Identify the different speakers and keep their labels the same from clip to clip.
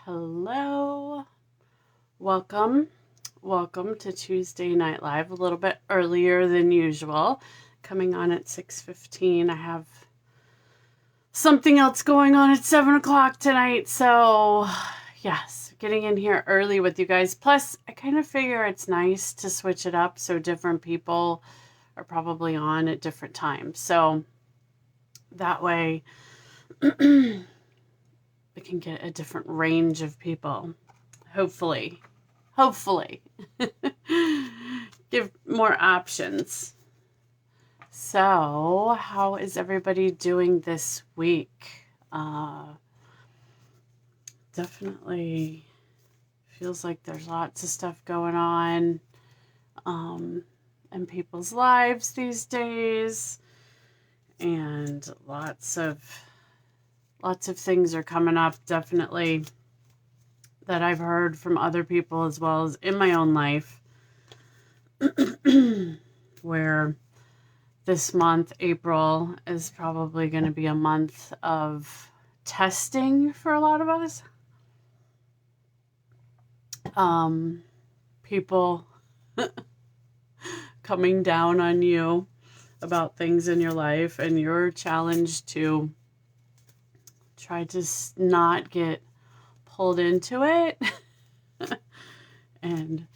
Speaker 1: Hello. Welcome. Welcome to Tuesday Night Live, a little bit earlier than usual. Coming on at 6:15. I have something else going on at 7 o'clock tonight. So, yes, getting in here early with you guys. Plus, I kind of figure it's nice to switch it up so different people are probably on at different times. So, that way, we can get a different range of people. Hopefully. Give more options. So, how is everybody doing this week? Definitely feels like there's lots of stuff going on in people's lives these days, and lots of things are coming up, definitely, that I've heard from other people as well as in my own life, where this month, April, is probably going to be a month of testing for a lot of us. People coming down on you about things in your life, and you're challenged to try to not get pulled into it and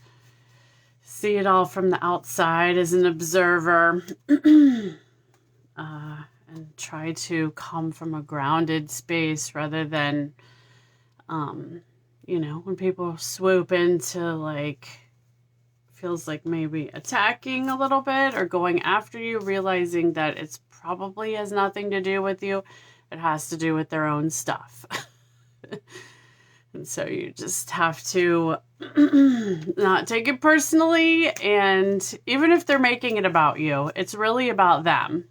Speaker 1: see it all from the outside as an observer, and try to come from a grounded space rather than, when people swoop into feels like maybe attacking a little bit or going after you, realizing that it's probably has nothing to do with you. It has to do with their own stuff. And so you just have to not take it personally. And even if they're making it about you, it's really about them.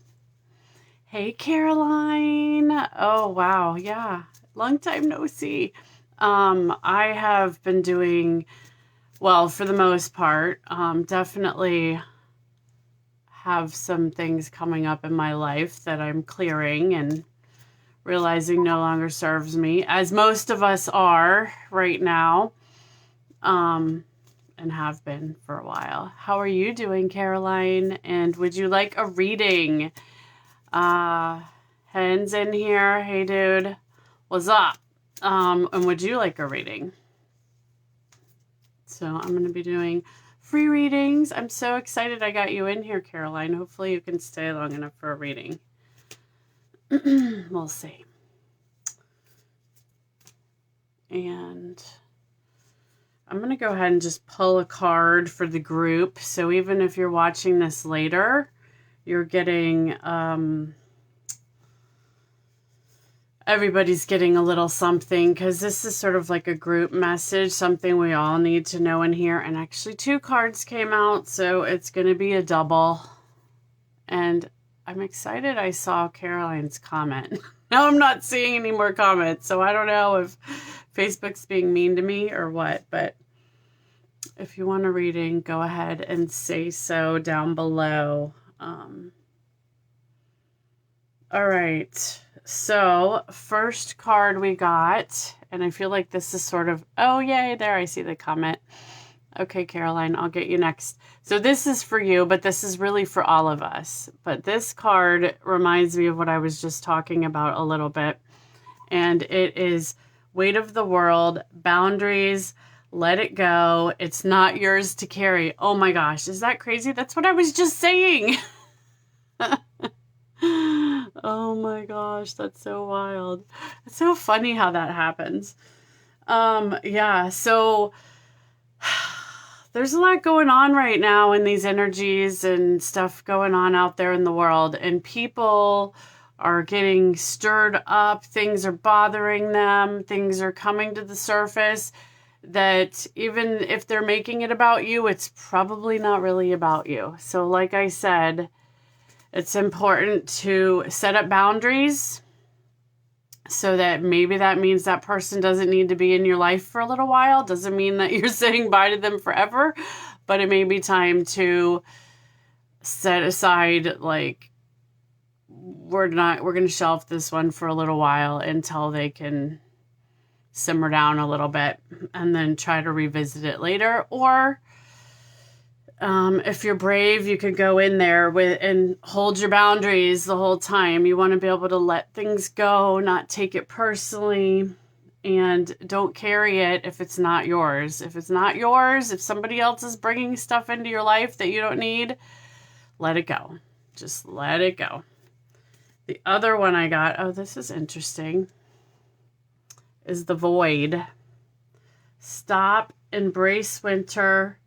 Speaker 1: Hey, Caroline. Oh, wow. Yeah. Long time no see. I have been doing well for the most part. Definitely have some things coming up in my life that I'm clearing and realizing no longer serves me, as most of us are right now, and have been for a while. How are you doing, Caroline? And would you like a reading? Hen's in here. Hey, dude. What's up? And would you like a reading? So I'm going to be doing free readings. I'm so excited I got you in here, Caroline. Hopefully you can stay long enough for a reading. We'll see. And I'm going to go ahead and just pull a card for the group. So even if you're watching this later, you're getting, everybody's getting a little something, because this is sort of like a group message, something we all need to know in here. And actually 2 cards came out, so it's going to be a double. And I'm excited I saw Caroline's comment. Now I'm not seeing any more comments, so I don't know if Facebook's being mean to me or what, but if you want a reading, go ahead and say so down below. All right, so first card we got, and I feel like this is sort of, oh yay, there I see the comment. Okay, Caroline, I'll get you next. So this is for you, but this is really for all of us. But this card reminds me of what I was just talking about a little bit. And it is weight of the world, boundaries, let it go. It's not yours to carry. Oh my gosh, is that crazy? That's what I was just saying. Oh my gosh, that's so wild. It's so funny how that happens. Yeah, so there's a lot going on right now in these energies and stuff going on out there in the world, and people are getting stirred up. Things are bothering them. Things are coming to the surface that even if they're making it about you, it's probably not really about you. So like I said, it's important to set up boundaries, so that maybe that means that person doesn't need to be in your life for a little while. Doesn't mean that you're saying bye to them forever, but it may be time to set aside, like, we're going to shelf this one for a little while until they can simmer down a little bit and then try to revisit it later. Or if you're brave, you could go in there and hold your boundaries the whole time. You want to be able to let things go, not take it personally, and don't carry it if it's not yours. If it's not yours, if somebody else is bringing stuff into your life that you don't need, let it go. Just let it go. The other one I got, oh, this is interesting, is the void. Stop, embrace winter,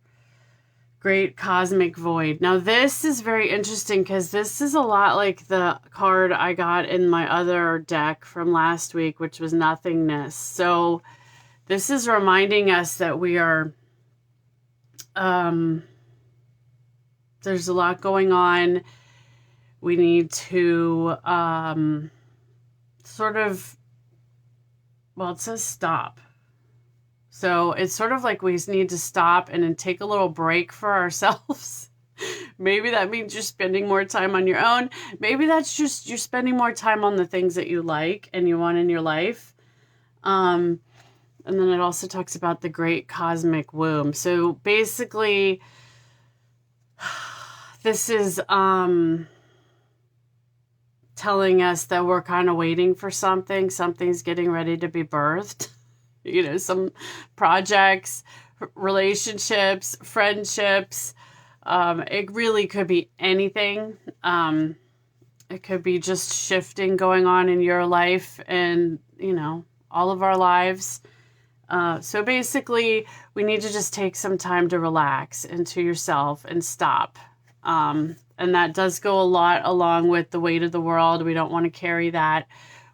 Speaker 1: great cosmic void. Now this is very interesting because this is a lot like the card I got in my other deck from last week, which was nothingness. So this is reminding us that we are, there's a lot going on. We need to sort of, well, it says stop. So it's sort of like we need to stop and then take a little break for ourselves. Maybe that means you're spending more time on your own. Maybe that's just you're spending more time on the things that you like and you want in your life. And then it also talks about the great cosmic womb. So basically, this is telling us that we're kind of waiting for something. Something's getting ready to be birthed. You know, some projects, relationships, friendships. It really could be anything. It could be just shifting going on in your life and, you know, all of our lives. So basically, we need to just take some time to relax into yourself and stop. And that does go a lot along with the weight of the world. We don't want to carry that.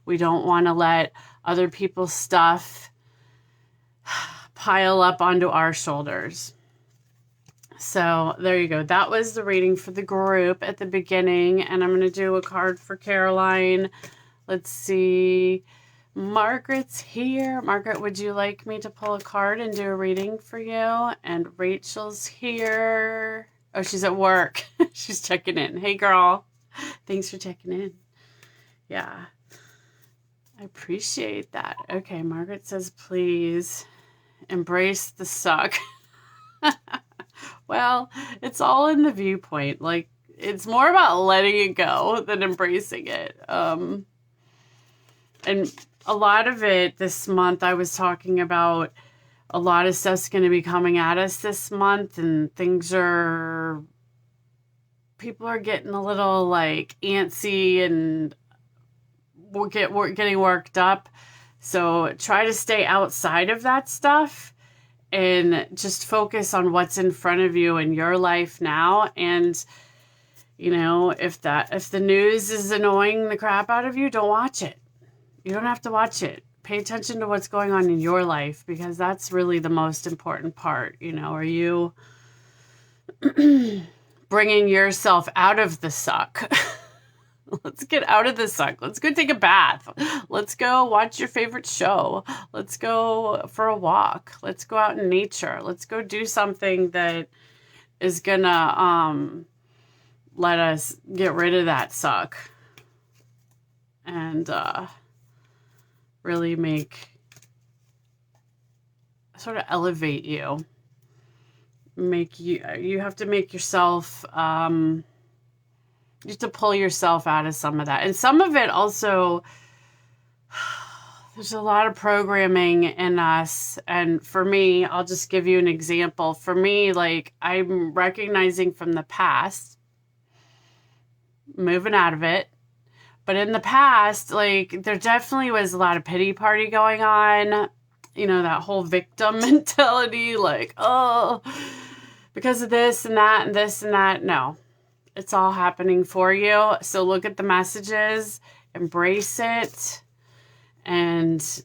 Speaker 1: We don't want to let other people's stuff pile up onto our shoulders. So there you go. That was the reading for the group at the beginning. And I'm going to do a card for Caroline. Let's see. Margaret's here. Margaret, would you like me to pull a card and do a reading for you? And Rachel's here. Oh, she's at work. She's checking in. Hey, girl. Thanks for checking in. Yeah. I appreciate that. Okay, Margaret says, please embrace the suck. Well, it's all in the viewpoint. Like, it's more about letting it go than embracing it. And a lot of it this month, I was talking about a lot of stuff's going to be coming at us this month, and people are getting a little like antsy and we're getting worked up. So try to stay outside of that stuff and just focus on what's in front of you in your life now. And, you know, if the news is annoying the crap out of you, don't watch it. You don't have to watch it. Pay attention to what's going on in your life, because that's really the most important part. You know, are you bringing yourself out of the suck? Let's get out of the suck. Let's go take a bath. Let's go watch your favorite show. Let's go for a walk. Let's go out in nature. Let's go do something that is gonna let us get rid of that suck and really sort of elevate you. You have to make yourself, you have to pull yourself out of some of that. And some of it also, there's a lot of programming in us. And for me, I'll just give you an example. For me, like, I'm recognizing from the past, moving out of it. But in the past, like, there definitely was a lot of pity party going on. You know, that whole victim mentality, like, oh, because of this and that and this and that. No, it's all happening for you. So look at the messages, embrace it, and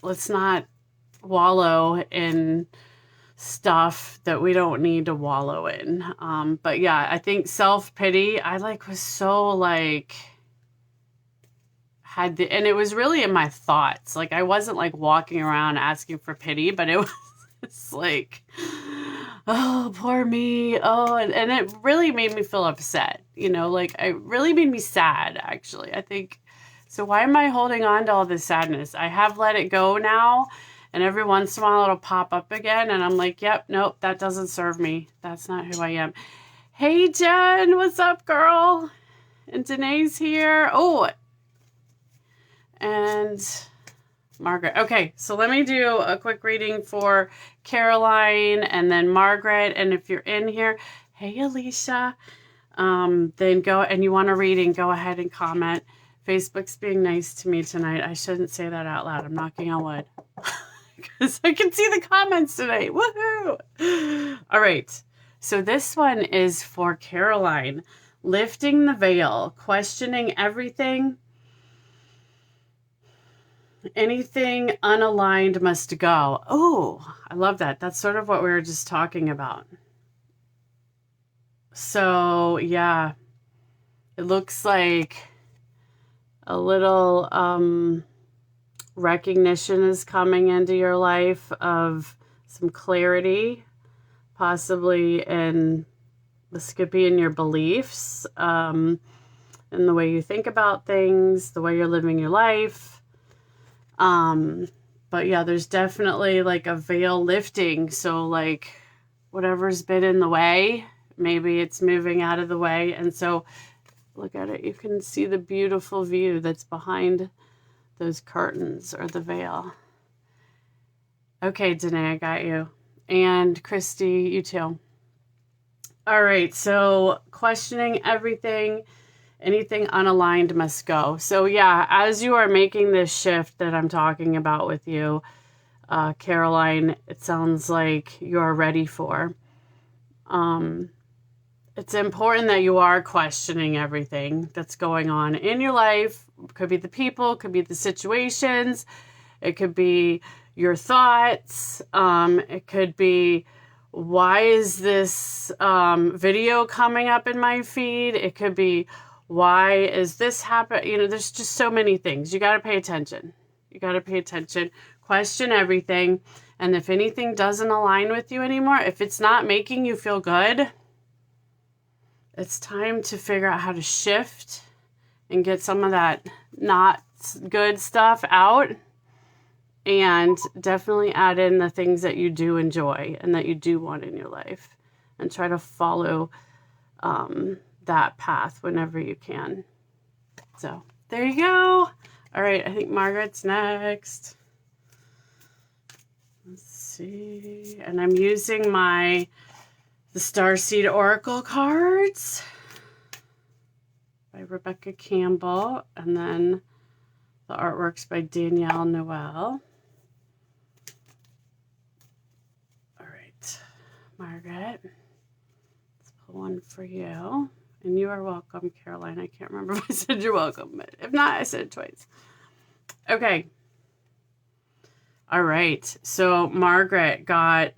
Speaker 1: let's not wallow in stuff that we don't need to wallow in. But yeah, I think self-pity, was so like... and it was really in my thoughts. Like, I wasn't like walking around asking for pity, but it was like, oh, poor me. Oh, and it really made me feel upset. You know, like, it really made me sad, actually. I think So why am I holding on to all this sadness? I have let it go now, and every once in a while it'll pop up again, and I'm like, yep, nope, that doesn't serve me. That's not who I am. Hey, Jen, what's up, girl? And Danae's here. Oh, and Margaret. Okay, so let me do a quick reading for Caroline and then Margaret. And if you're in here, hey, Alicia, then go, and you want a reading, go ahead and comment. Facebook's being nice to me tonight. I shouldn't say that out loud. I'm knocking on wood. Because I can see the comments tonight. Woohoo! All right. So this one is for Caroline. Lifting the veil, questioning everything. Anything unaligned must go. Oh, I love that. That's sort of what we were just talking about. So, yeah, it looks like a little recognition is coming into your life of some clarity, possibly in, this could be in your beliefs, in the way you think about things, the way you're living your life. But yeah, there's definitely like a veil lifting. So like whatever's been in the way, maybe it's moving out of the way. And so look at it. You can see the beautiful view that's behind those curtains or the veil. Okay, Danae, I got you. And Christy, you too. All right, so questioning everything, anything unaligned must go. So yeah, as you are making this shift that I'm talking about with you, Caroline, it sounds like you're ready for. It's important that you are questioning everything that's going on in your life. It could be the people, it could be the situations, it could be your thoughts, it could be, why is this video coming up in my feed? It could be, why is this happening? You know, there's just so many things. You got to pay attention. You got to pay attention. Question everything. And if anything doesn't align with you anymore, if it's not making you feel good, it's time to figure out how to shift and get some of that not good stuff out, and definitely add in the things that you do enjoy and that you do want in your life, and try to follow that path whenever you can. So there you go. All right, I think Margaret's next. Let's see. And I'm using the Starseed Oracle cards by Rebecca Campbell, and then the artwork's by Danielle Noel. All right, Margaret, let's pull one for you. And you are welcome, Caroline. I can't remember if I said you're welcome, but if not, I said it twice. Okay. All right, so Margaret got,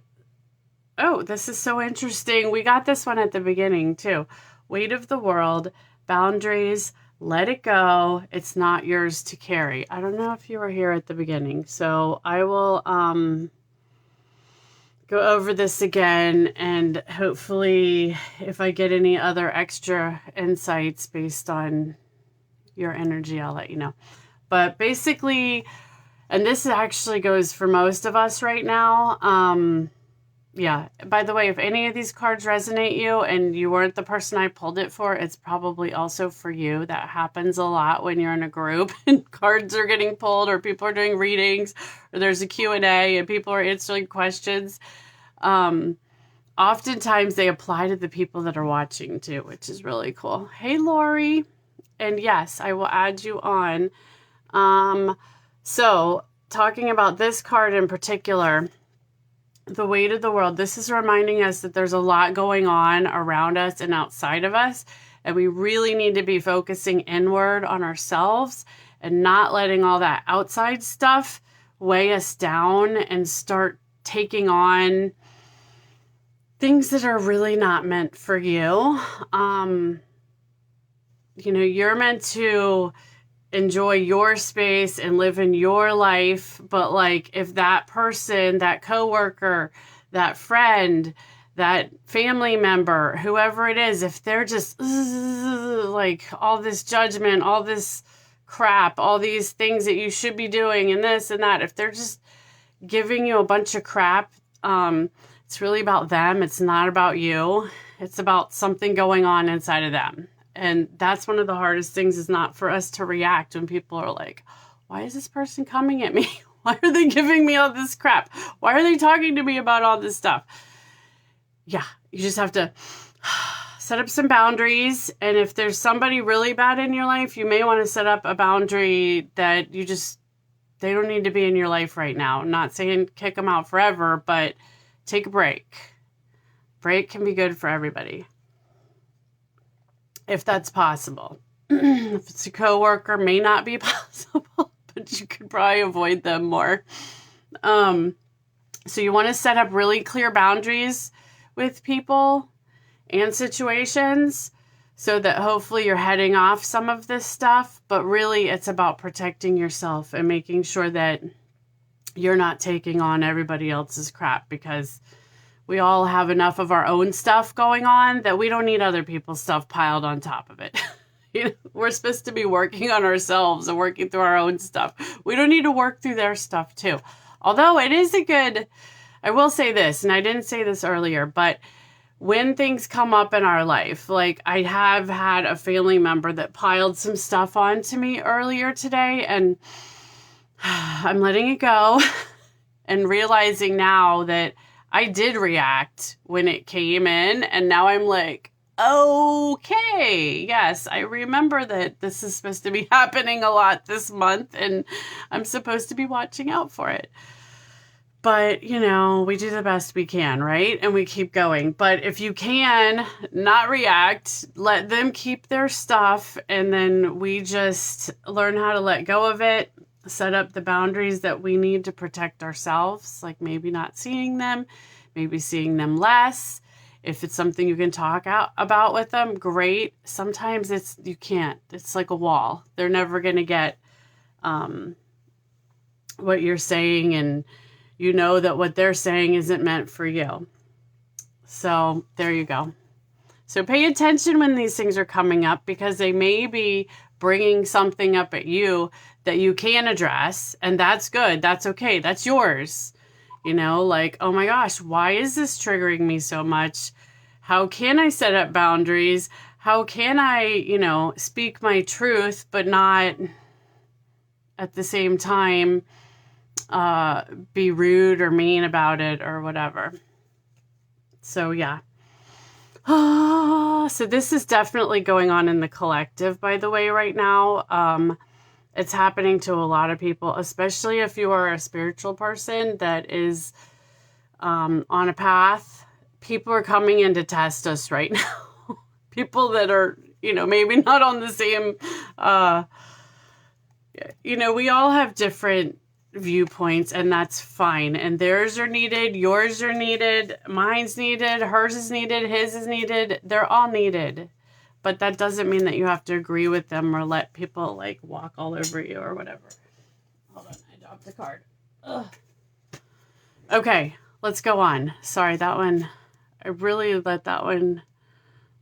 Speaker 1: oh, this is so interesting. We got this one at the beginning too. Weight of the world, boundaries, let it go. It's not yours to carry. I don't know if you were here at the beginning, so I will go over this again, and hopefully if I get any other extra insights based on your energy, I'll let you know. But basically, and this actually goes for most of us right now. Yeah, by the way, if any of these cards resonate you and you weren't the person I pulled it for, it's probably also for you. That happens a lot when you're in a group and cards are getting pulled, or people are doing readings, or there's a Q&A and people are answering questions. Oftentimes they apply to the people that are watching too, which is really cool. Hey, Lori. And yes, I will add you on. So talking about this card in particular, the weight of the world, this is reminding us that there's a lot going on around us and outside of us, and we really need to be focusing inward on ourselves and not letting all that outside stuff weigh us down and start taking on things that are really not meant for you. You know, you're meant to enjoy your space and live in your life, but like if that person, that coworker, that friend, that family member, whoever it is, if they're just like all this judgment, all this crap, all these things that you should be doing and this and that, if they're just giving you a bunch of crap, it's really about them. It's not about you. It's about something going on inside of them. And that's one of the hardest things, is not for us to react when people are like, why is this person coming at me? Why are they giving me all this crap? Why are they talking to me about all this stuff? Yeah, you just have to set up some boundaries. And if there's somebody really bad in your life, you may want to set up a boundary that they don't need to be in your life right now. I'm not saying kick them out forever, but take a break. Break can be good for everybody, if that's possible. If it's a coworker, may not be possible, but you could probably avoid them more. So you want to set up really clear boundaries with people and situations, so that hopefully you're heading off some of this stuff. But really, it's about protecting yourself and making sure that you're not taking on everybody else's crap, because we all have enough of our own stuff going on that we don't need other people's stuff piled on top of it. We're supposed to be working on ourselves and working through our own stuff. We don't need to work through their stuff too. Although it is I will say this, and I didn't say this earlier, but when things come up in our life, like I have had a family member that piled some stuff onto me earlier today, and I'm letting it go and realizing now that I did react when it came in, and now I'm like, okay, yes, I remember that this is supposed to be happening a lot this month, and I'm supposed to be watching out for it. But, we do the best we can, right? And we keep going. But if you can not react, let them keep their stuff, and then we just learn how to let go of it, set up the boundaries that we need to protect ourselves, like maybe not seeing them, maybe seeing them less. If it's something you can talk about with them, great. Sometimes you can't. It's like a wall. They're never going to get what you're saying, and you know that what they're saying isn't meant for you. So there you go. So pay attention when these things are coming up, because they may be bringing something up at you that you can address, and that's good. That's okay. That's yours. Like, oh my gosh, why is this triggering me so much? How can I set up boundaries? How can I, speak my truth, but not at the same time be rude or mean about it or whatever. So yeah. So this is definitely going on in the collective, by the way, right now. It's happening to a lot of people, especially if you are a spiritual person that is on a path. People are coming in to test us right now. People that are, maybe not on the same, we all have different viewpoints, and that's fine. And theirs are needed, yours are needed, mine's needed, hers is needed, his is needed. They're all needed. But that doesn't mean that you have to agree with them or let people like walk all over you or whatever. Hold on, I dropped the card. Ugh. Okay, let's go on. Sorry, that one, I really let that one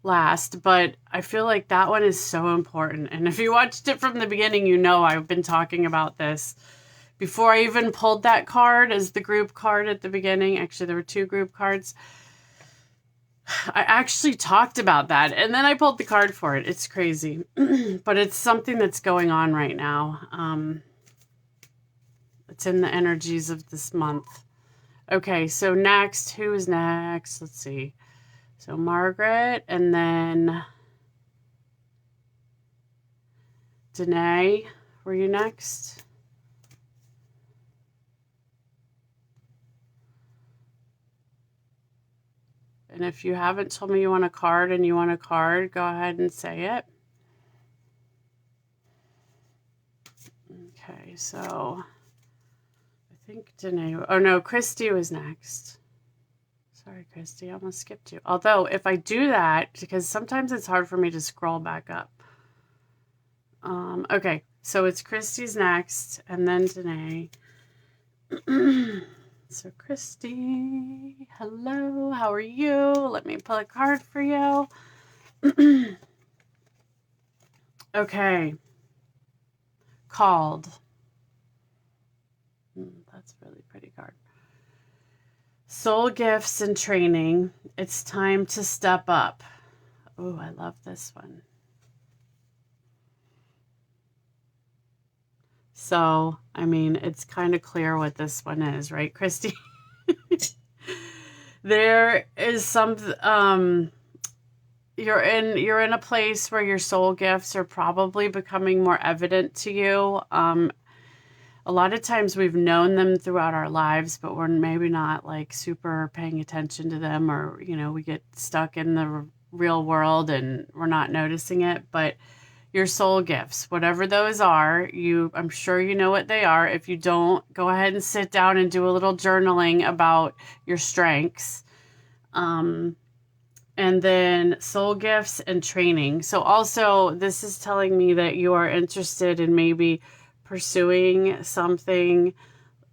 Speaker 1: last, but I feel like that one is so important. And if you watched it from the beginning, I've been talking about this. Before I even pulled that card as the group card at the beginning, actually there were two group cards, I actually talked about that, and then I pulled the card for it. It's crazy, but it's something that's going on right now. It's in the energies of this month. Okay, so next, who is next? Let's see. So Margaret, and then Danae, were you next? And if you haven't told me you want a card and you want a card, go ahead and say it. Okay, so I think Danae, oh no, Christy was next. Sorry, Christy, I almost skipped you. Although, if I do that, because sometimes it's hard for me to scroll back up. Okay, so it's Christy's next, and then Danae. So Christy, hello, how are you? Let me pull a card for you. Okay. called. That's a really pretty card. Soul gifts and training. It's time to step up. Oh, I love this one. So, I mean, it's kind of clear what this one is, right, Christy? There is some you're in a place where your soul gifts are probably becoming more evident to you. A lot of times we've known them throughout our lives, but we're maybe not like super paying attention to them, or, you know, we get stuck in the real world and we're not noticing it. But your soul gifts, whatever those are, I'm sure you know what they are. If you don't, go ahead and sit down and do a little journaling about your strengths. And then soul gifts and training. So also this is telling me that you are interested in maybe pursuing something,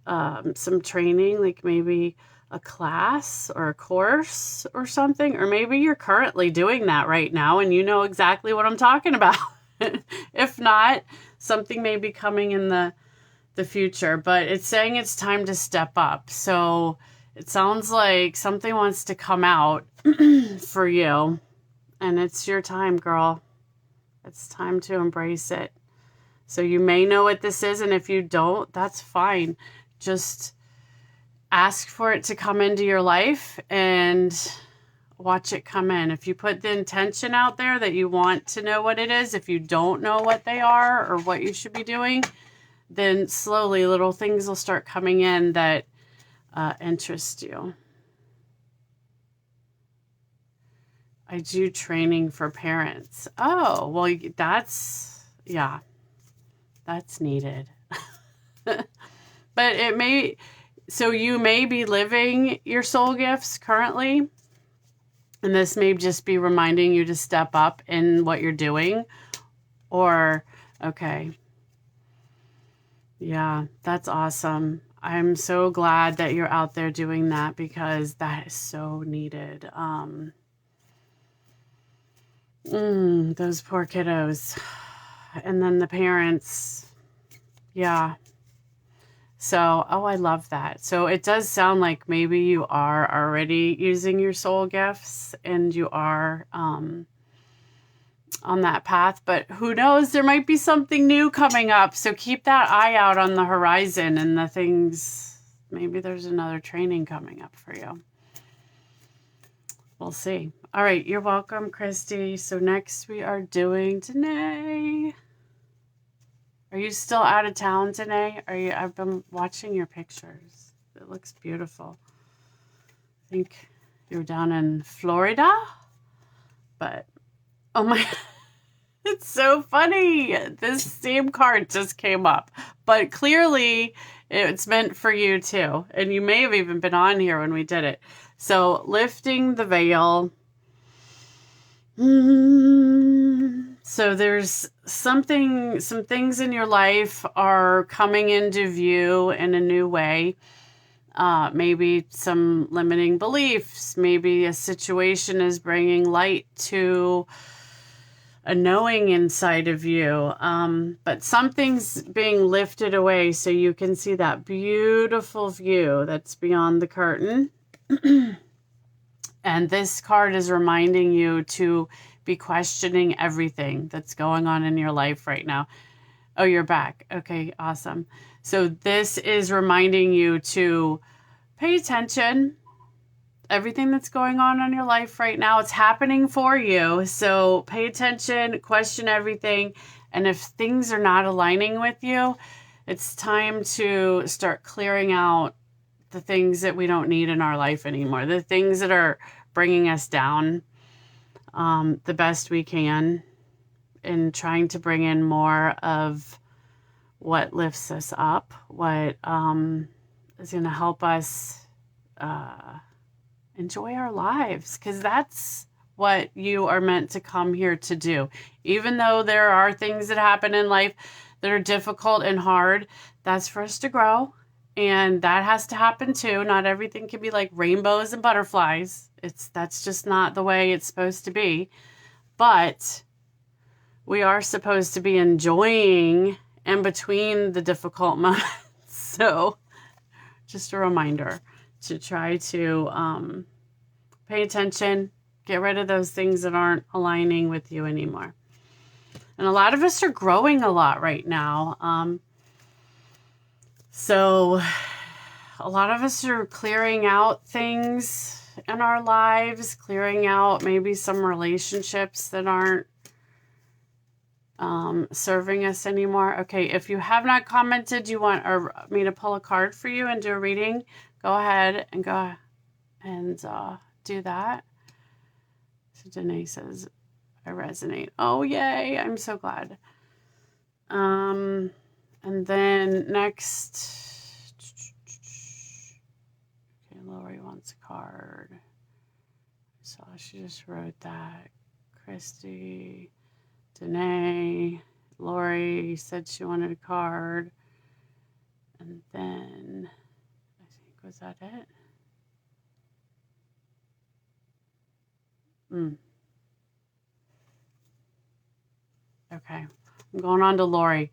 Speaker 1: some training, like maybe a class or a course or something, or maybe you're currently doing that right now and you know exactly what I'm talking about. If not, something may be coming in the future, but it's saying it's time to step up. So it sounds like something wants to come out for you, and it's your time, girl. It's time to embrace it. So you may know what this is, and if you don't, that's fine. Just ask for it to come into your life and watch it come in. If you put the intention out there that you want to know what it is, if you don't know what they are or what you should be doing, then slowly little things will start coming in that interest you. I do training for parents. Oh, well, that's needed. But so you may be living your soul gifts currently, and this may just be reminding you to step up in what you're doing. Or, okay. Yeah, that's awesome. I'm so glad that you're out there doing that, because that is so needed. Those poor kiddos. And then the parents. Yeah. So, oh, I love that. So it does sound like maybe you are already using your soul gifts and you are on that path, but who knows, there might be something new coming up. So keep that eye out on the horizon and the things, maybe there's another training coming up for you. We'll see. All right. You're welcome, Christy. So next we are doing Danae. Are you still out of town, Danae? I've been watching your pictures. It looks beautiful. I think you're down in Florida, but oh my, it's so funny. This same card just came up, but clearly it's meant for you too. And you may have even been on here when we did it. So lifting the veil. So there's some things in your life are coming into view in a new way. Maybe some limiting beliefs. Maybe a situation is bringing light to a knowing inside of you. But something's being lifted away so you can see that beautiful view that's beyond the curtain. And this card is reminding you to be questioning everything that's going on in your life right now. Oh, you're back. Okay, awesome. So this is reminding you to pay attention. Everything that's going on in your life right now, it's happening for you. So pay attention, question everything. And if things are not aligning with you, it's time to start clearing out the things that we don't need in our life anymore. The things that are bringing us down the best we can, and trying to bring in more of what lifts us up, what is going to help us enjoy our lives, because that's what you are meant to come here to do. Even though there are things that happen in life that are difficult and hard, that's for us to grow, and that has to happen too. Not everything can be like rainbows and butterflies. That's just not the way it's supposed to be. But we are supposed to be enjoying in between the difficult moments. So just a reminder to try to pay attention, get rid of those things that aren't aligning with you anymore. And a lot of us are growing a lot right now. So a lot of us are clearing out things in our lives, clearing out maybe some relationships that aren't serving us anymore. Okay, if you have not commented, you want me to pull a card for you and do a reading, go ahead and do that. So Danae says, I resonate. Oh, yay. I'm so glad. And then next, okay, Lori wants a card. So she just wrote that. Christy, Danae, Lori said she wanted a card. And then, I think, was that it? Okay, I'm going on to Lori.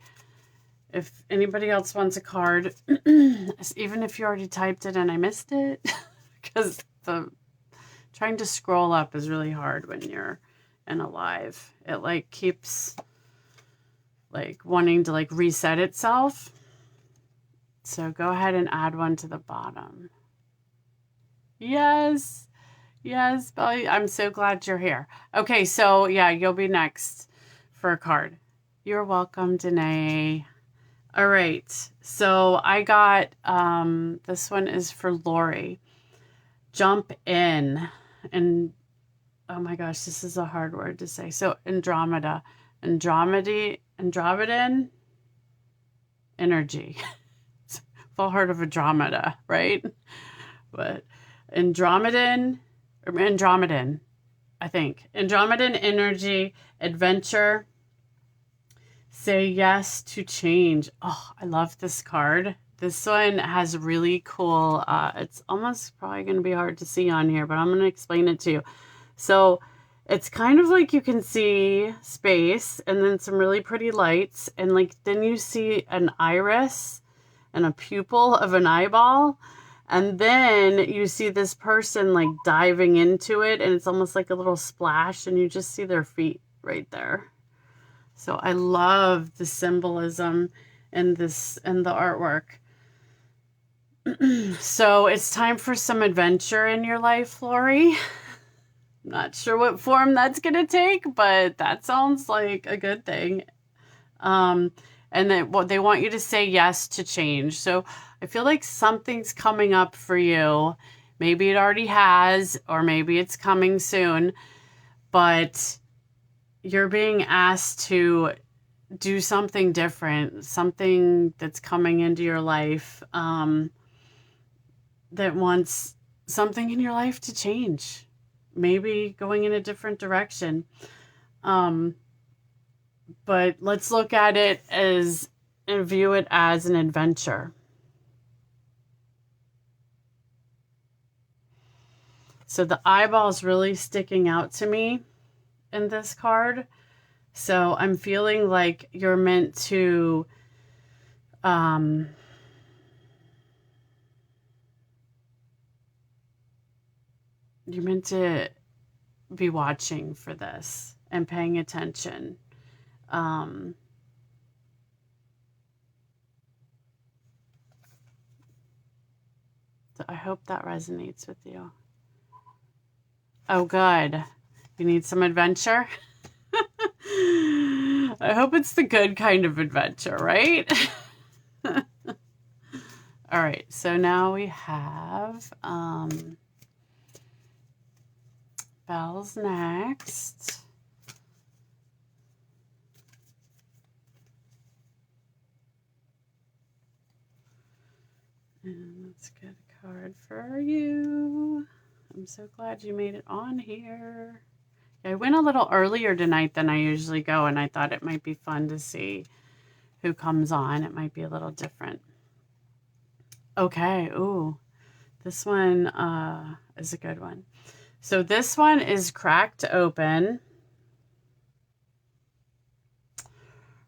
Speaker 1: If anybody else wants a card, even if you already typed it and I missed it, because trying to scroll up is really hard when you're in a live. It like keeps like wanting to like reset itself. So go ahead and add one to the bottom. Yes, Belly. I'm so glad you're here. Okay, so yeah, you'll be next for a card. You're welcome, Danae. All right, so I got, this one is for Lori. Jump in. And, oh my gosh, this is a hard word to say. So Andromedan energy. I've all heard of Andromeda, right? But Andromedan, I think. Andromedan energy, adventure. Say yes to change. Oh, I love this card. This one has really cool, it's almost probably going to be hard to see on here, but I'm going to explain it to you. So it's kind of like you can see space and then some really pretty lights. And like, then you see an iris and a pupil of an eyeball. And then you see this person like diving into it, and it's almost like a little splash, and you just see their feet right there. So I love the symbolism in this and the artwork. So it's time for some adventure in your life, Lori. Not sure what form that's going to take, but that sounds like a good thing. And then they want you to say yes to change. So I feel like something's coming up for you. Maybe it already has, or maybe it's coming soon, but you're being asked to do something different, something that's coming into your life, that wants something in your life to change, maybe going in a different direction. But let's look at it and view it as an adventure. So the eyeball is really sticking out to me in this card. So I'm feeling like you're meant to be watching for this and paying attention. So I hope that resonates with you. Oh, good. You need some adventure? I hope it's the good kind of adventure, right? All right, so now we have Belle's next. And let's get a card for you. I'm so glad you made it on here. I went a little earlier tonight than I usually go, and I thought it might be fun to see who comes on. It might be a little different. Okay, ooh, this one is a good one. So this one is cracked open.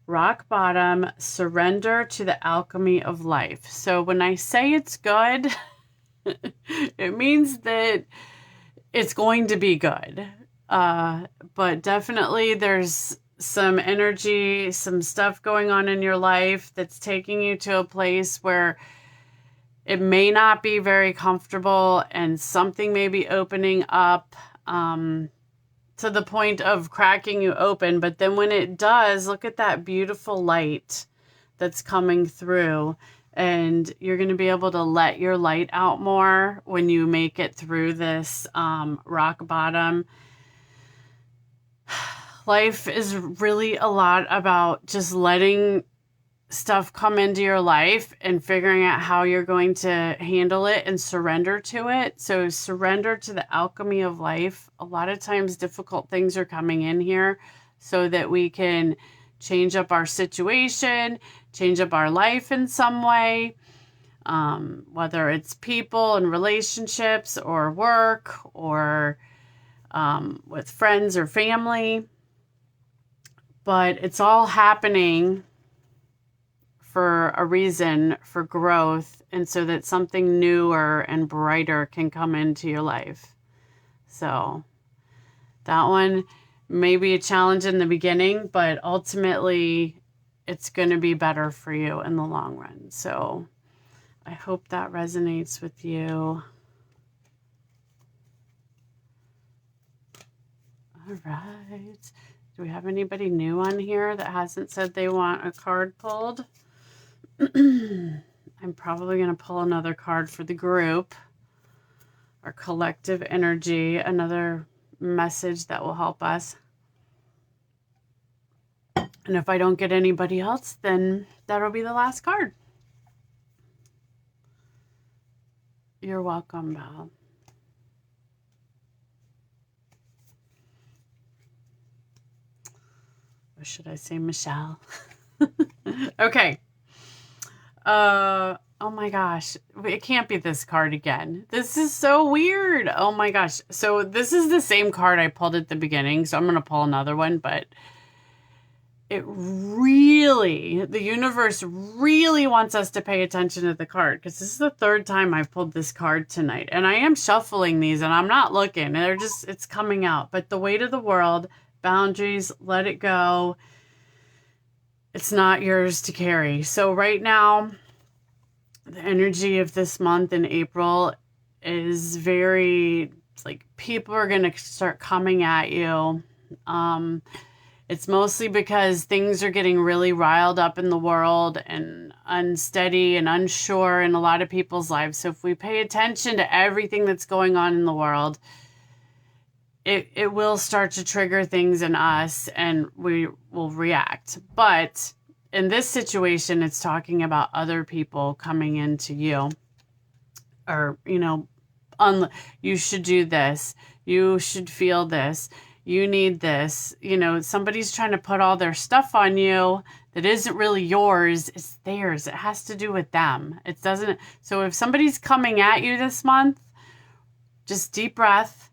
Speaker 1: rock bottom, surrender to the alchemy of life. So when I say it's good, it means that it's going to be good. But definitely there's some energy, some stuff going on in your life that's taking you to a place where it may not be very comfortable and something may be opening up to the point of cracking you open. But then when it does, look at that beautiful light that's coming through. And you're going to be able to let your light out more when you make it through this rock bottom. Life is really a lot about just letting stuff come into your life and figuring out how you're going to handle it and surrender to it. So surrender to the alchemy of life. A lot of times difficult things are coming in here so that we can change up our situation, change up our life in some way, whether it's people and relationships or work or with friends or family. But it's all happening for a reason, for growth, and so that something newer and brighter can come into your life. So that one may be a challenge in the beginning, but ultimately it's going to be better for you in the long run. So I hope that resonates with you. All right. Do we have anybody new on here that hasn't said they want a card pulled? I'm probably going to pull another card for the group. Our collective energy, another message that will help us. And if I don't get anybody else, then that'll be the last card. You're welcome, Val. Or should I say Michelle? Okay. Oh my gosh. It can't be this card again. This is so weird. Oh my gosh. So this is the same card I pulled at the beginning. So I'm going to pull another one, but the universe really wants us to pay attention to the card, because this is the third time I've pulled this card tonight, and I am shuffling these and I'm not looking. It's coming out. But the weight of the world, boundaries, let it go. It's not yours to carry. So right now, the energy of this month in April is it's like people are going to start coming at you. It's mostly because things are getting really riled up in the world and unsteady and unsure in a lot of people's lives. So if we pay attention to everything that's going on in the world, it will start to trigger things in us and we will react. But in this situation, it's talking about other people coming into you, or, you should do this. You should feel this. You need this. Somebody's trying to put all their stuff on you that isn't really yours. It's theirs. It has to do with them. It doesn't. So if somebody's coming at you this month, just deep breath.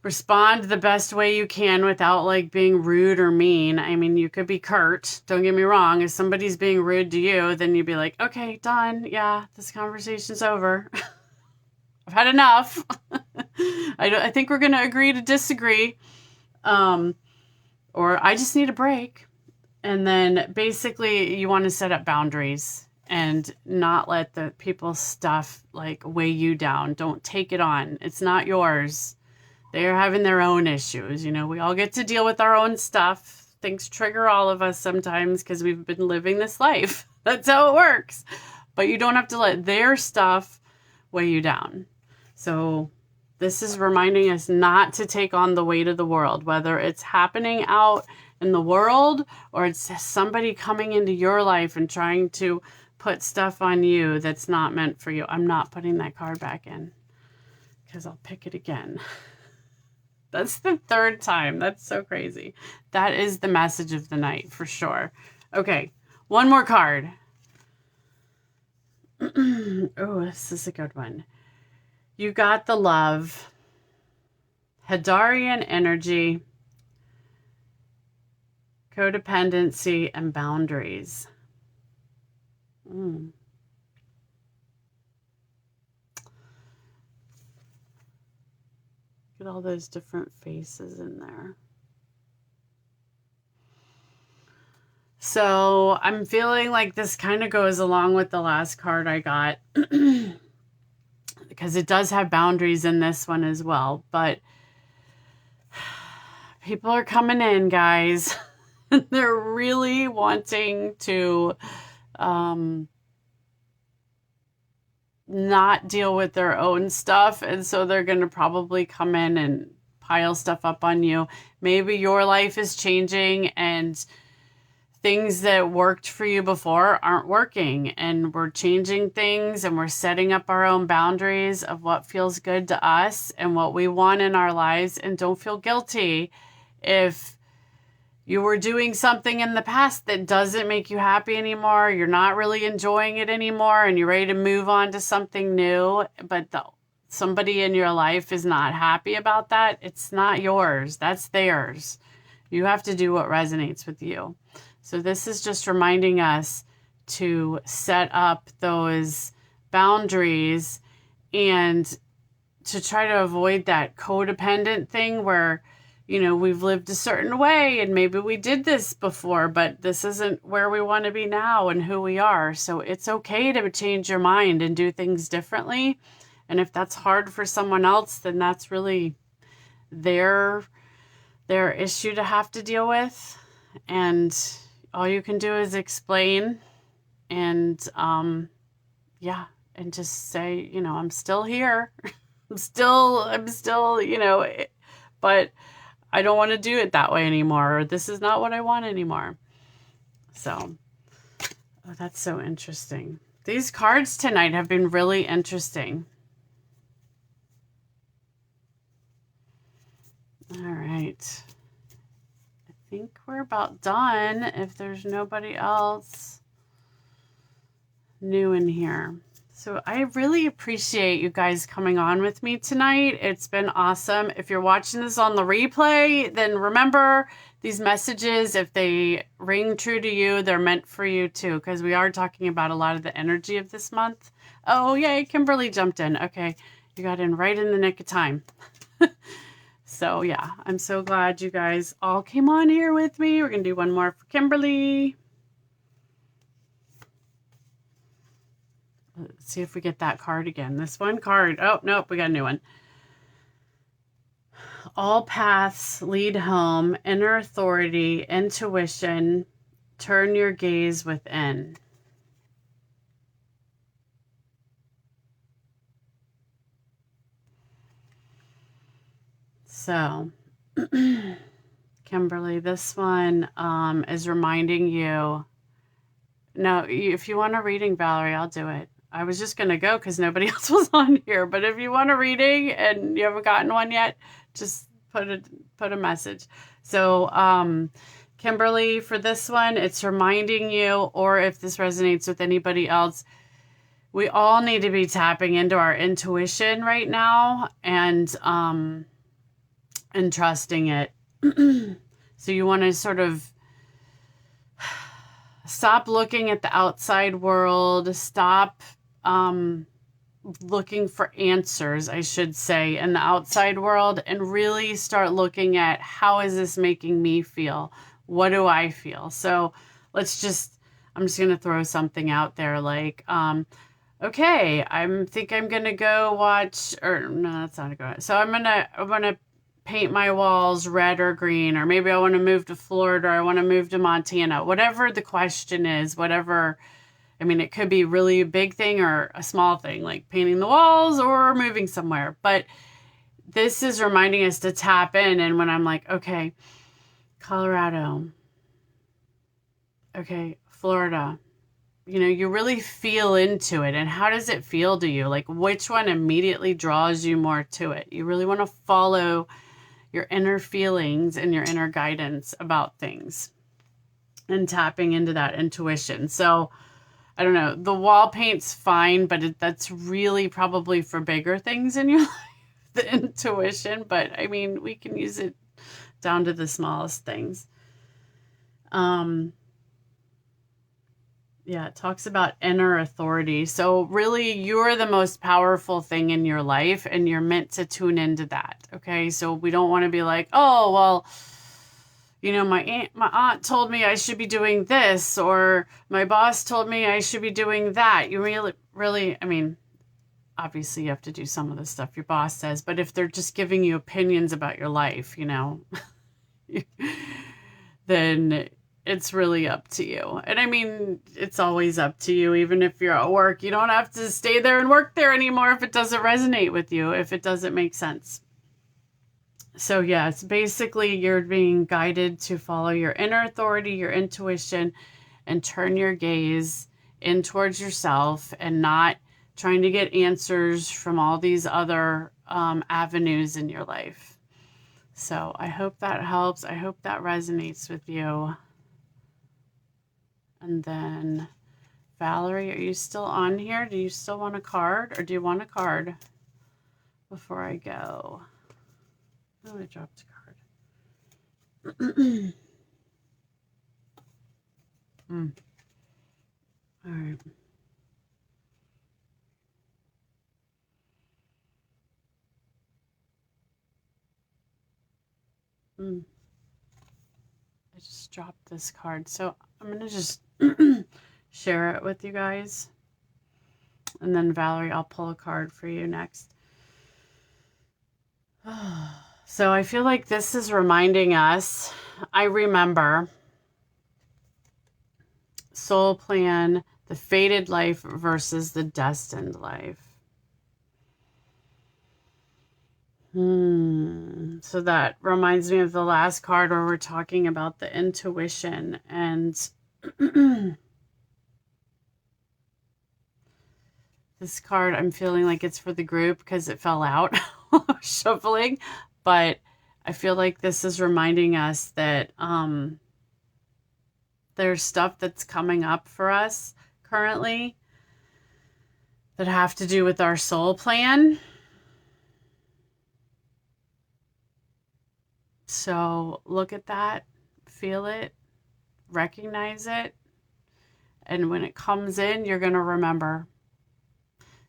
Speaker 1: Respond the best way you can without being rude or mean. I mean, you could be curt. Don't get me wrong. If somebody's being rude to you, then you'd be like, okay, done. Yeah, this conversation's over. I've had enough. I think we're going to agree to disagree. Or I just need a break. And then basically you want to set up boundaries and not let the people's stuff weigh you down. Don't take it on. It's not yours. They are having their own issues. We all get to deal with our own stuff. Things trigger all of us sometimes because we've been living this life. That's how it works. But you don't have to let their stuff weigh you down. So this is reminding us not to take on the weight of the world, whether it's happening out in the world or it's somebody coming into your life and trying to put stuff on you that's not meant for you. I'm not putting that card back in because I'll pick it again. That's the third time. That's so crazy. That is the message of the night for sure. Okay, one more card. Oh, this is a good one. You got the love. Hadarian energy. Codependency and boundaries. Look at all those different faces in there. So I'm feeling like this kind of goes along with the last card I got because it does have boundaries in this one as well. But people are coming in, guys. They're really wanting to not deal with their own stuff. And so they're going to probably come in and pile stuff up on you. Maybe your life is changing and things that worked for you before aren't working, and we're changing things and we're setting up our own boundaries of what feels good to us and what we want in our lives. And don't feel guilty if you were doing something in the past that doesn't make you happy anymore, you're not really enjoying it anymore, and you're ready to move on to something new, but somebody in your life is not happy about that. It's not yours. That's theirs. You have to do what resonates with you. So this is just reminding us to set up those boundaries and to try to avoid that codependent thing where, you know, we've lived a certain way and maybe we did this before, but this isn't where we want to be now and who we are. So it's okay to change your mind and do things differently. And if that's hard for someone else, then that's really their issue to have to deal with. And all you can do is explain and, yeah, and just say, you know, I'm still here. I'm still, you know, but I don't want to do it that way anymore. Or this is not what I want anymore. So, oh, that's so interesting. These cards tonight have been really interesting. All right. I think we're about done if there's nobody else new in here. So I really appreciate you guys coming on with me tonight. It's been awesome. If you're watching this on the replay, then remember these messages, if they ring true to you, they're meant for you too, because we are talking about a lot of the energy of this month. Oh, yay, Kimberly jumped in. Okay, you got in right in the nick of time. So yeah, I'm so glad you guys all came on here with me. We're going to do one more for Kimberly. Let's see if we get that card again. This one card. Oh, nope, we got a new one. All paths lead home, inner authority, intuition, turn your gaze within. So, Kimberly, this one is reminding you. No, if you want a reading, Valerie, I'll do it. I was just going to go because nobody else was on here. But if you want a reading and you haven't gotten one yet, just put a message. So, Kimberly, for this one, it's reminding you, or if this resonates with anybody else, we all need to be tapping into our intuition right now and trusting it. So you want to sort of stop looking at the outside world, stop looking for answers, I should say, in the outside world, and really start looking at how is this making me feel? What do I feel? So I'm just going to throw something out there like, okay, I think I'm going to go watch, or no, that's not a good one. So I'm going to paint my walls red or green, or maybe I want to move to Florida, or I want to move to Montana. Whatever the question is, whatever, I mean, it could be really a big thing or a small thing, like painting the walls or moving somewhere. But this is reminding us to tap in. And when I'm like, okay, Colorado, okay, Florida, you know, you really feel into it. And how does it feel to you? Like, which one immediately draws you more to it? You really want to follow your inner feelings and your inner guidance about things and tapping into that intuition. So I don't know, the wall paint's fine, but that's really probably for bigger things in your life, the intuition. But I mean, we can use it down to the smallest things. Yeah, it talks about inner authority. So really, you're the most powerful thing in your life, and you're meant to tune into that. Okay, so we don't want to be like, oh, well, my aunt told me I should be doing this, or my boss told me I should be doing that. You really, I mean, obviously you have to do some of the stuff your boss says, but if they're just giving you opinions about your life, then it's really up to you. And I mean, it's always up to you. Even if you're at work, you don't have to stay there and work there anymore if it doesn't resonate with you, if it doesn't make sense. So yeah, it's basically you're being guided to follow your inner authority, your intuition, and turn your gaze in towards yourself and not trying to get answers from all these other avenues in your life. So I hope that helps. I hope that resonates with you. And then, Valerie, are you still on here? Do you still want a card, or do you want a card before I go? Oh, I dropped a card. All right. I just dropped this card. So I'm going to just share it with you guys. And then, Valerie, I'll pull a card for you next. So I feel like this is reminding us, I remember soul plan, the fated life versus the destined life. So that reminds me of the last card where we're talking about the intuition, and this card, I'm feeling like it's for the group because it fell out shuffling, but I feel like this is reminding us that there's stuff that's coming up for us currently that have to do with our soul plan. So look at that, feel it, recognize it, and when it comes in, you're going to remember.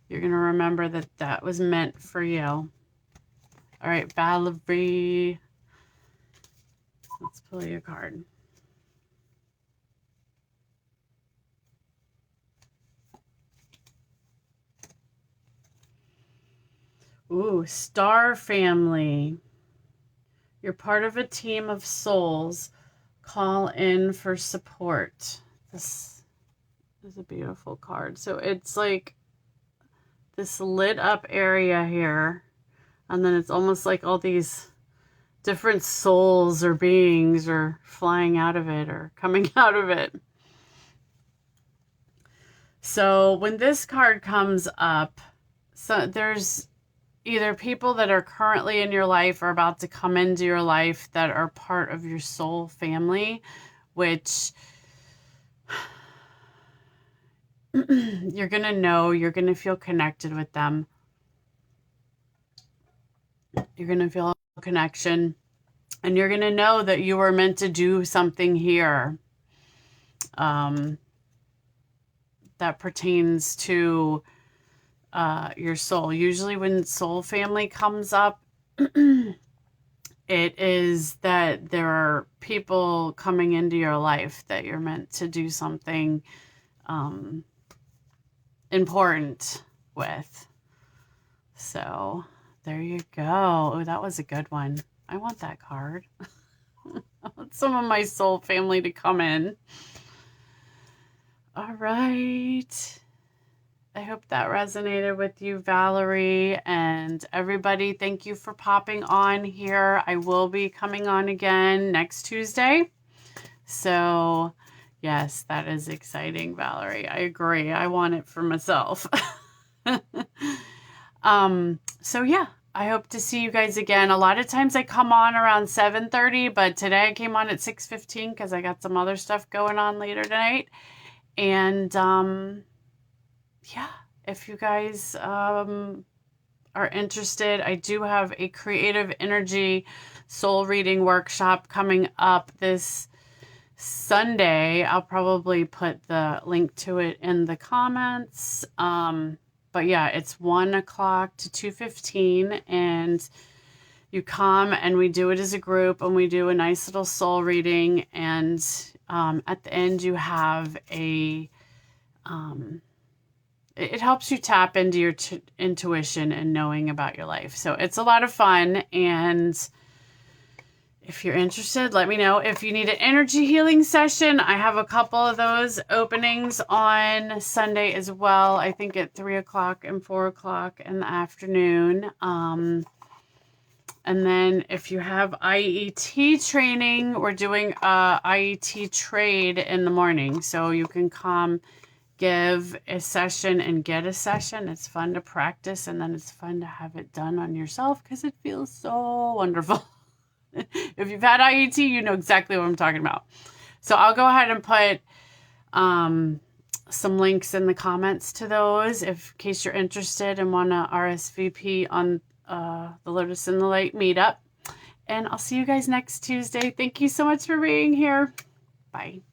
Speaker 1: You're going to remember that that was meant for you. All right, Valerie, let's pull you a card. Ooh, Star Family. You're part of a team of souls. Call in for support. This is a beautiful card. So it's like this lit up area here, and then it's almost like all these different souls or beings are flying out of it or coming out of it. So when this card comes up, so there's either people that are currently in your life or about to come into your life that are part of your soul family, which you're going to know, you're going to feel connected with them. You're going to feel a connection, and you're going to know that you were meant to do something here that pertains to your soul. Usually when soul family comes up, it is that there are people coming into your life that you're meant to do something important with. So there you go. Oh, that was a good one. I want that card. I want some of my soul family to come in. All right. I hope that resonated with you, Valerie, and everybody. Thank you for popping on here. I will be coming on again next Tuesday. So, yes, that is exciting, Valerie. I agree. I want it for myself. So yeah, I hope to see you guys again. A lot of times I come on around 7:30, but today I came on at 6:15 because I got some other stuff going on later tonight. And yeah, if you guys are interested, I do have a creative energy soul reading workshop coming up this Sunday, I'll probably put the link to it in the comments. But yeah, it's 1 o'clock to 2:15, and you come and we do it as a group, and we do a nice little soul reading, and at the end you have a it helps you tap into your intuition and knowing about your life. So it's a lot of fun, and if you're interested, let me know. If you need an energy healing session, I have a couple of those openings on Sunday as well. I think at 3 o'clock and 4 o'clock in the afternoon. And then if you have IET training, we're doing a IET trade in the morning. So you can come give a session and get a session. It's fun to practice, and then it's fun to have it done on yourself because it feels so wonderful. If you've had IET, you know exactly what I'm talking about. So I'll go ahead and put some links in the comments to those in case you're interested and want to RSVP on the Lotus in the Light meetup. And I'll see you guys next Tuesday. Thank you so much for being here. Bye.